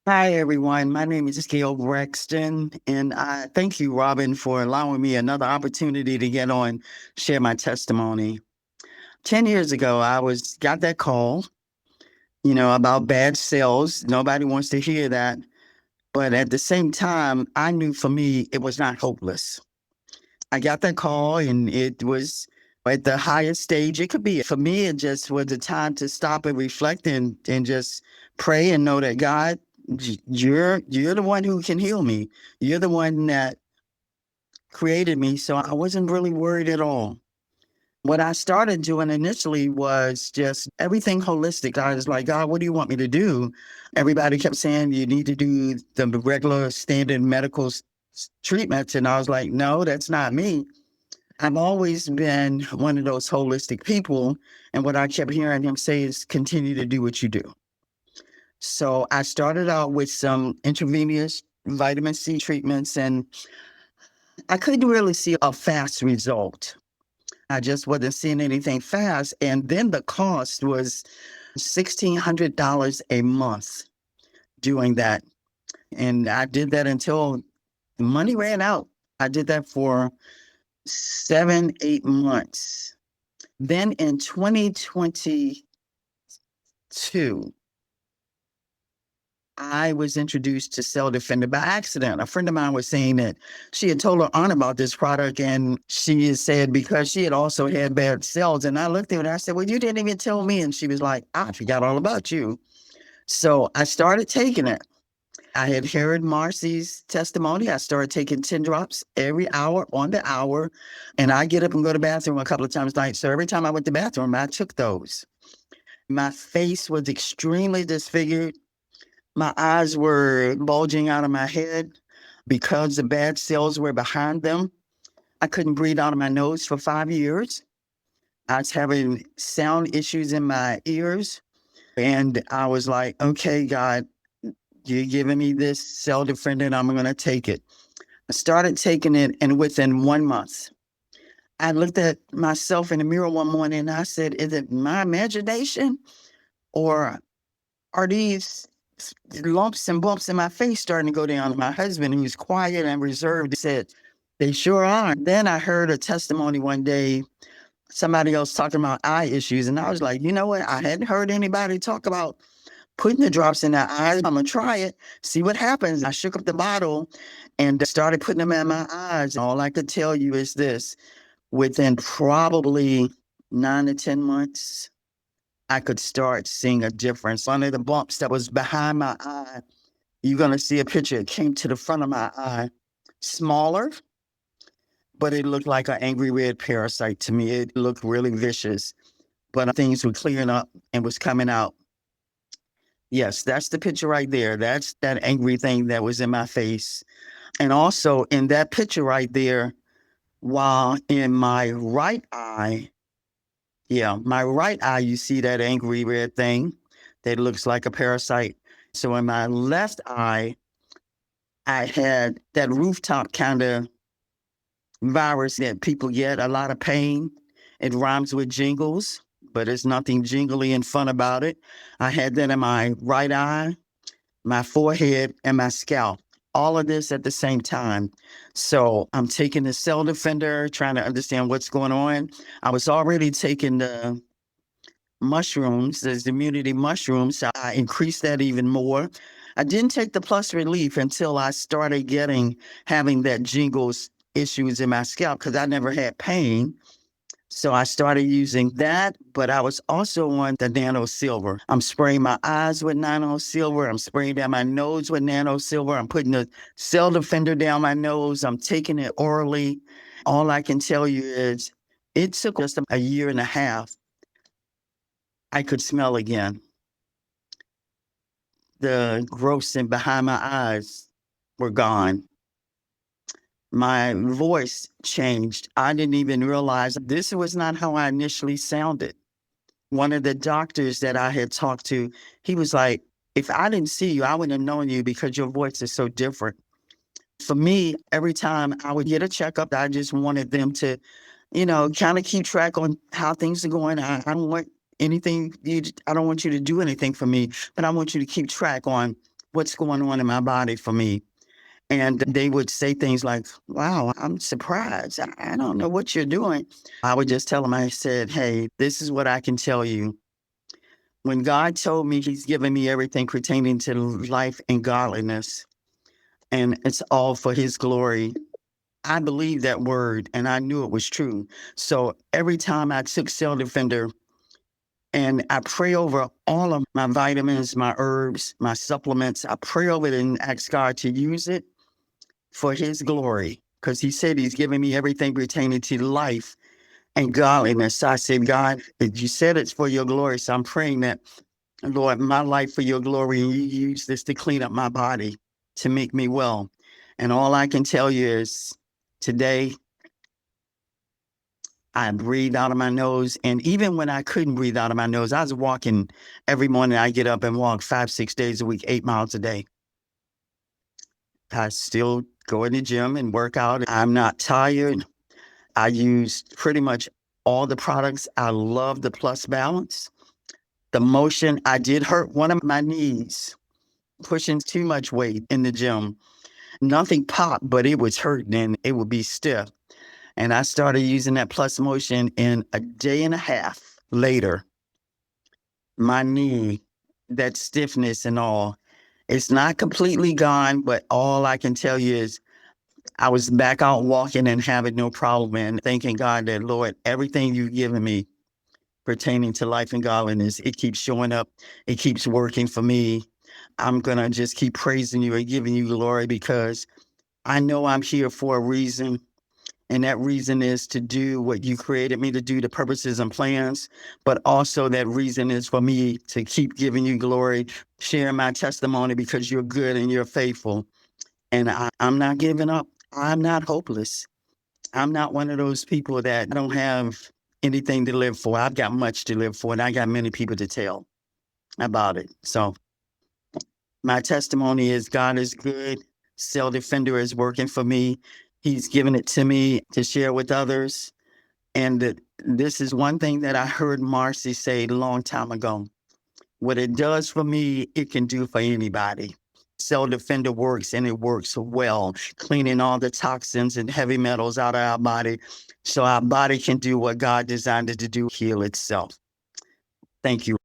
Hi, everyone. My name is Gail Braxton, and I thank you, Robin, for allowing me another opportunity to get on, share my testimony. 10 years ago, got that call, about bad sales. Nobody wants to hear that. But at the same time, I knew for me, it was not hopeless. I got that call, and it was at the highest stage it could be. For me, it just was a time to stop and reflect and just pray and know that God, you're the one who can heal me. You're the one that created me. So I wasn't really worried at all. What I started doing initially was just everything holistic. I was like, God, what do you want me to do? Everybody kept saying you need to do the regular standard medical treatments. And I was like, no, that's not me. I've always been one of those holistic people. And what I kept hearing him say is continue to do what you do. So I started out with some intravenous vitamin C treatments, and I couldn't really see a fast result. I just wasn't seeing anything fast. And then the cost was $1,600 a month doing that. And I did that until the money ran out. I did that for 7, 8 months. Then in 2022, I was introduced to Cell Defender by accident. A friend of mine was saying that she had told her aunt about this product, and she had said because she had also had bad cells. And I looked at her and I said, well, you didn't even tell me. And she was like, I forgot all about you. So I started taking it. I had heard Marcy's testimony. I started taking 10 drops every hour on the hour. And I get up and go to the bathroom a couple of times a night. So every time I went to the bathroom, I took those. My face was extremely disfigured. My eyes were bulging out of my head because the bad cells were behind them. I couldn't breathe out of my nose for 5 years. I was having sound issues in my ears. And I was like, okay, God, you're giving me this cell defender and I'm going to take it. I started taking it, and within 1 month, I looked at myself in the mirror one morning and I said, is it my imagination or are these lumps and bumps in my face starting to go down? My husband, who's quiet and reserved, said, they sure are. Then I heard a testimony one day, somebody else talking about eye issues. And I was like, you know what? I hadn't heard anybody talk about putting the drops in their eyes. I'm going to try it, see what happens. I shook up the bottle and started putting them in my eyes. All I could tell you is this: within probably 9 to 10 months, I could start seeing a difference. One of the bumps that was behind my eye, you're going to see a picture. It came to the front of my eye, smaller, but it looked like an angry red parasite to me. It looked really vicious, but things were clearing up and was coming out. Yes, that's the picture right there. That's that angry thing that was in my face. And also in that picture right there, while in my right eye, yeah, my right eye, you see that angry red thing that looks like a parasite. So in my left eye, I had that rooftop kind of virus that people get, a lot of pain. It rhymes with jingles, but there's nothing jingly and fun about it. I had that in my right eye, my forehead, and my scalp. All of this at the same time. So I'm taking the cell defender, trying to understand what's going on. I was already taking the mushrooms, there's immunity mushrooms. So I increased that even more. I didn't take the plus relief until I started having that jingles issues in my scalp because I never had pain. So I started using that, but I was also on the nano silver. I'm spraying my eyes with nano silver. I'm spraying down my nose with nano silver. I'm putting the cell defender down my nose. I'm taking it orally. All I can tell you is it took just a year and a half. I could smell again. The growths in behind my eyes were gone. My voice changed. I didn't even realize this was not how I initially sounded. One of the doctors that I had talked to, he was like, if I didn't see you, I wouldn't have known you because your voice is so different. For me, every time I would get a checkup, I just wanted them to, kind of keep track on how things are going. I don't want anything, I don't want you to do anything for me, but I want you to keep track on what's going on in my body for me. And they would say things like, wow, I'm surprised. I don't know what you're doing. I would just tell them, I said, hey, this is what I can tell you. When God told me he's given me everything pertaining to life and godliness, and it's all for his glory, I believed that word and I knew it was true. So every time I took Cell Defender, and I pray over all of my vitamins, my herbs, my supplements, I pray over it and ask God to use it for his glory, because he said he's given me everything pertaining to life and godliness. So I said, God, you said it's for your glory. So I'm praying that, Lord, my life for your glory, and you use this to clean up my body, to make me well. And all I can tell you is today, I breathe out of my nose. And even when I couldn't breathe out of my nose, I was walking every morning. I get up and walk 5-6 days a week, 8 miles a day. I still go in the gym and work out. I'm not tired. I use pretty much all the products. I love the Plus Balance. The motion, I did hurt one of my knees pushing too much weight in the gym. Nothing popped, but it was hurting and it would be stiff. And I started using that Plus Motion, and a day and a half later, my knee, that stiffness and all, it's not completely gone, but all I can tell you is I was back out walking and having no problem, and thanking God that, Lord, everything you've given me pertaining to life and godliness, it keeps showing up. It keeps working for me. I'm going to just keep praising you and giving you glory, because I know I'm here for a reason. And that reason is to do what you created me to do, the purposes and plans. But also that reason is for me to keep giving you glory, sharing my testimony, because you're good and you're faithful. And I'm not giving up. I'm not hopeless. I'm not one of those people that don't have anything to live for. I've got much to live for, and I got many people to tell about it. So my testimony is God is good. Cell Defender is working for me. He's given it to me to share with others. And this is one thing that I heard Marcy say a long time ago. What it does for me, it can do for anybody. Cell Defender works, and it works well, cleaning all the toxins and heavy metals out of our body, so our body can do what God designed it to do, heal itself. Thank you.